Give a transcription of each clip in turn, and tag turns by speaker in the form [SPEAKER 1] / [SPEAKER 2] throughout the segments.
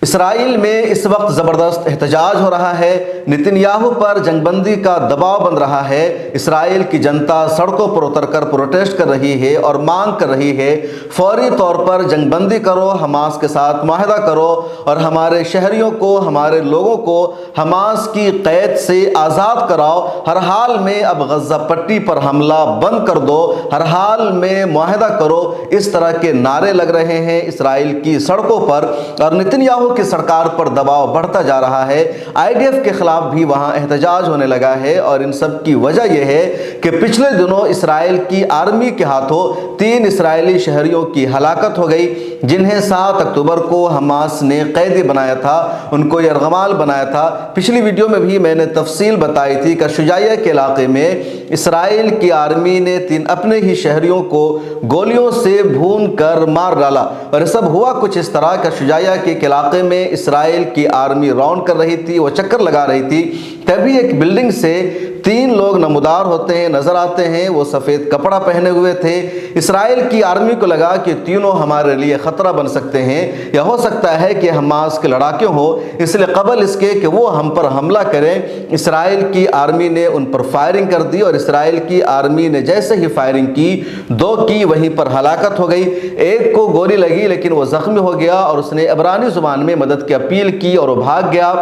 [SPEAKER 1] اسرائیل میں اس وقت زبردست احتجاج ہو رہا ہے، نتن یاہو پر جنگ بندی کا دباؤ بن رہا ہے۔ اسرائیل کی جنتا سڑکوں پر اتر کر پروٹیسٹ کر رہی ہے اور مانگ کر رہی ہے فوری طور پر جنگ بندی کرو، حماس کے ساتھ معاہدہ کرو اور ہمارے شہریوں کو، ہمارے لوگوں کو حماس کی قید سے آزاد کراؤ۔ ہر حال میں اب غزہ پٹی پر حملہ بند کر دو، ہر حال میں معاہدہ کرو، اس طرح کے نعرے لگ رہے ہیں اسرائیل کی سڑکوں پر، اور نتن یاہو کی سرکار پر دباؤ بڑھتا جا رہا ہے۔ IDF کے خلاف بھی وہاں احتجاج ہونے لگا ہے، اور ان سب کی وجہ یہ ہے کہ پچھلے دنوں اسرائیل کی آرمی کے ہاتھوں 3 اسرائیلی شہریوں کی ہلاکت ہو گئی، جنہیں 7 اکتوبر کو حماس نے قیدی بنایا تھا، ان کو یرغمال بنایا تھا۔ پچھلی ویڈیو میں بھی میں نے تفصیل بتائی تھی کہ شجاعیہ کے علاقے میں اسرائیل کی آرمی نے 3 اپنے ہی شہریوں کو گولیوں سے بھون کر مار ڈالا، اور یہ سب ہوا کچھ اس طرح کہ شجاعیہ کے علاقے میں اسرائیل کی آرمی راؤنڈ کر رہی تھی، وہ چکر لگا رہی تھی، تبھی ایک بلڈنگ سے 3 لوگ نمودار ہوتے ہیں، نظر آتے ہیں۔ وہ سفید کپڑا پہنے ہوئے تھے۔ اسرائیل کی آرمی کو لگا کہ تینوں ہمارے لیے خطرہ بن سکتے ہیں، یا ہو سکتا ہے کہ حماس کے لڑاکے ہوں، اس لیے قبل اس کے کہ وہ ہم پر حملہ کریں، اسرائیل کی آرمی نے ان پر فائرنگ کر دی، اور اسرائیل کی آرمی نے جیسے ہی فائرنگ کی، 2 کی وہیں پر ہلاکت ہو گئی۔ ایک کو گولی لگی لیکن وہ زخمی ہو گیا، اور اس نے عبرانی زبان میں مدد کی اپیل کی اور وہ بھاگ گیا۔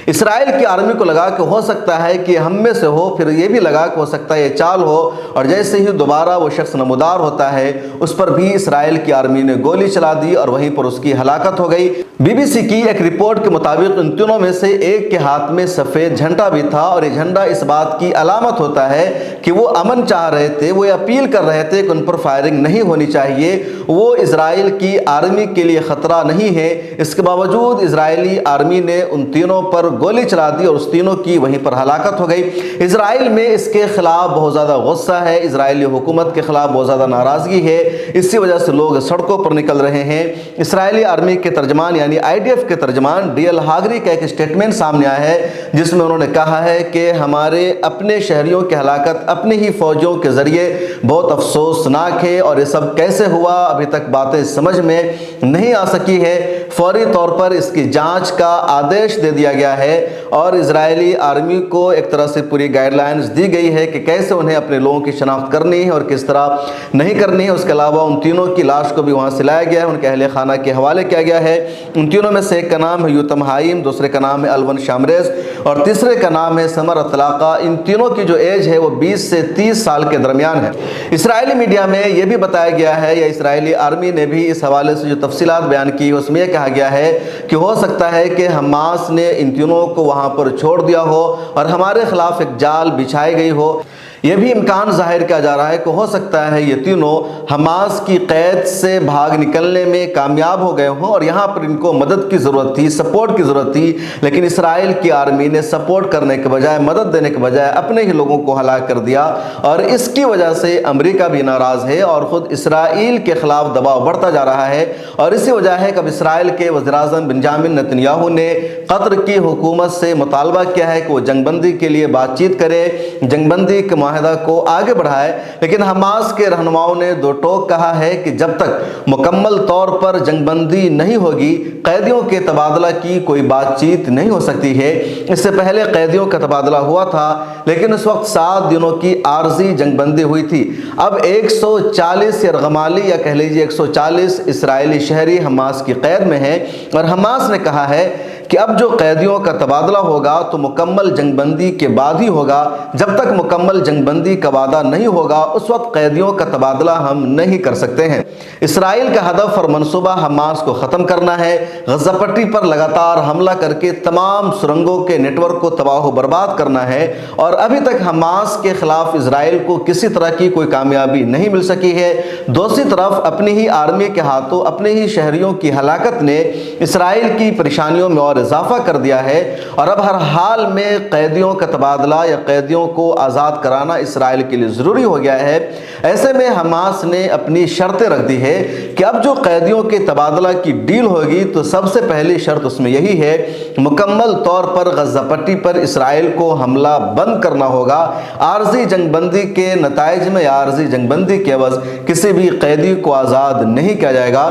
[SPEAKER 1] اسرائیل کی آرمی کو لگا کہ ہو سکتا ہے کہ ہم میں سے ہو، پھر یہ بھی لگا کہ ہو سکتا ہے یہ چال ہو، اور جیسے ہی دوبارہ وہ شخص نمودار ہوتا ہے، اس پر بھی اسرائیل کی آرمی نے گولی چلا دی اور وہیں پر اس کی ہلاکت ہو گئی۔ BBC کی ایک رپورٹ کے مطابق ان تینوں میں سے ایک کے ہاتھ میں سفید جھنڈا بھی تھا، اور یہ جھنڈا اس بات کی علامت ہوتا ہے کہ وہ امن چاہ رہے تھے، وہ یہ اپیل کر رہے تھے کہ ان پر فائرنگ نہیں ہونی چاہیے، وہ اسرائیل کی آرمی کے لیے خطرہ نہیں ہے۔ اس کے باوجود اسرائیلی آرمی نے ان تینوں پر گولی چلا دی، اور اس تینوں کی وہیں پر ہلاکت ہو گئی۔ اسرائیل میں اس کے خلاف بہت زیادہ غصہ ہے، اسرائیلی حکومت کے خلاف بہت زیادہ ناراضگی ہے، اسی وجہ سے لوگ سڑکوں پر نکل رہے ہیں۔ اسرائیلی آرمی کے ترجمان یعنی IDF کے ترجمان ڈیل ہاگری کا ایک اسٹیٹمنٹ سامنے آیا ہے، جس میں انہوں نے کہا ہے کہ ہمارے اپنے شہریوں کی ہلاکت اپنے ہی فوجیوں کے ذریعے بہت افسوسناک ہے، اور یہ سب کیسے ہوا ابھی تک باتیں سمجھ میں نہیں آ سکی ہے۔ فوری طور پر اس کی جانچ کا آدیش دے دیا گیا ہے، اور اسرائیلی آرمی کو ایک طرح سے پوری گائیڈ لائنز دی گئی ہے کہ کیسے انہیں اپنے لوگوں کی شناخت کرنی ہے اور کس طرح نہیں کرنی ہے۔ اس کے علاوہ ان تینوں کی لاش کو بھی وہاں سے لایا گیا ہے، ان کے اہل خانہ کے حوالے کیا گیا ہے۔ ان تینوں میں سے ایک کا نام ہے یوتم ہائم، دوسرے کا نام ہے الون شامریز، اور تیسرے کا نام ہے سمر اطلاقہ۔ ان تینوں کی جو ایج ہے وہ 20 سے 30 سال کے درمیان ہے۔ اسرائیلی میڈیا میں یہ بھی بتایا گیا ہے، یا اسرائیلی آرمی نے بھی اس حوالے سے جو تفصیلات بیان کی، اس میں یہ کہا گیا ہے کہ ہو سکتا ہے کہ حماس نے ان تینوں کو وہاں پر چھوڑ دیا ہو اور ہمارے خلاف ایک جال بچھائی گئی ہو۔ یہ بھی امکان ظاہر کیا جا رہا ہے کہ ہو سکتا ہے یہ تینوں حماس کی قید سے بھاگ نکلنے میں کامیاب ہو گئے ہوں، اور یہاں پر ان کو مدد کی ضرورت تھی، سپورٹ کی ضرورت تھی، لیکن اسرائیل کی آرمی نے سپورٹ کرنے کے بجائے، مدد دینے کے بجائے اپنے ہی لوگوں کو ہلاک کر دیا، اور اس کی وجہ سے امریکہ بھی ناراض ہے، اور خود اسرائیل کے خلاف دباؤ بڑھتا جا رہا ہے۔ اور اسی وجہ ہے کہ اب اسرائیل کے وزیر اعظم بنجامن نتن یاہو نے قطر کی حکومت سے مطالبہ کیا ہے کہ وہ جنگ بندی کے لیے بات چیت کرے، جنگ بندی کے معاہدہ کو آگے بڑھائے، لیکن حماس کے رہنماؤں نے 2 ٹوک کہا ہے کہ جب تک مکمل طور پر جنگ بندی نہیں ہوگی، قیدیوں کے تبادلہ کی کوئی بات چیت نہیں ہو سکتی ہے۔ اس سے پہلے قیدیوں کا تبادلہ ہوا تھا، لیکن اس وقت 7 دنوں کی عارضی جنگ بندی ہوئی تھی۔ اب 140 یرغمالی یا کہہ لیجیے 140 اسرائیلی شہری حماس کی قید میں ہیں، اور حماس نے کہا ہے کہ اب جو قیدیوں کا تبادلہ ہوگا تو مکمل جنگ بندی کے بعد ہی ہوگا، جب تک مکمل جنگ بندی کا وعدہ نہیں ہوگا اس وقت قیدیوں کا تبادلہ ہم نہیں کر سکتے ہیں۔ اسرائیل کا ہدف اور منصوبہ حماس کو ختم کرنا ہے، غزہ پٹی پر لگاتار حملہ کر کے تمام سرنگوں کے نیٹ ورک کو تباہ و برباد کرنا ہے، اور ابھی تک حماس کے خلاف اسرائیل کو کسی طرح کی کوئی کامیابی نہیں مل سکی ہے۔ دوسری طرف اپنی ہی آرمی کے ہاتھوں اپنے ہی شہریوں کی ہلاکت نے اسرائیل کی پریشانیوں میں اور اضافہ کر دیا ہے، اور اب ہر حال میں قیدیوں کا تبادلہ یا قیدیوں کو آزاد کرانا اسرائیل کے لیے ضروری ہو گیا ہے۔ ایسے میں حماس نے اپنی شرطیں رکھ دی ہے کہ اب جو قیدیوں کے تبادلہ کی ڈیل ہوگی تو سب سے پہلی شرط اس میں یہی ہے، مکمل طور پر غزہ پٹی پر اسرائیل کو حملہ بند کرنا ہوگا۔ عارضی جنگ بندی کے نتائج میں یا عارضی جنگ بندی کے عوض کسی بھی قیدی کو آزاد نہیں کیا جائے گا۔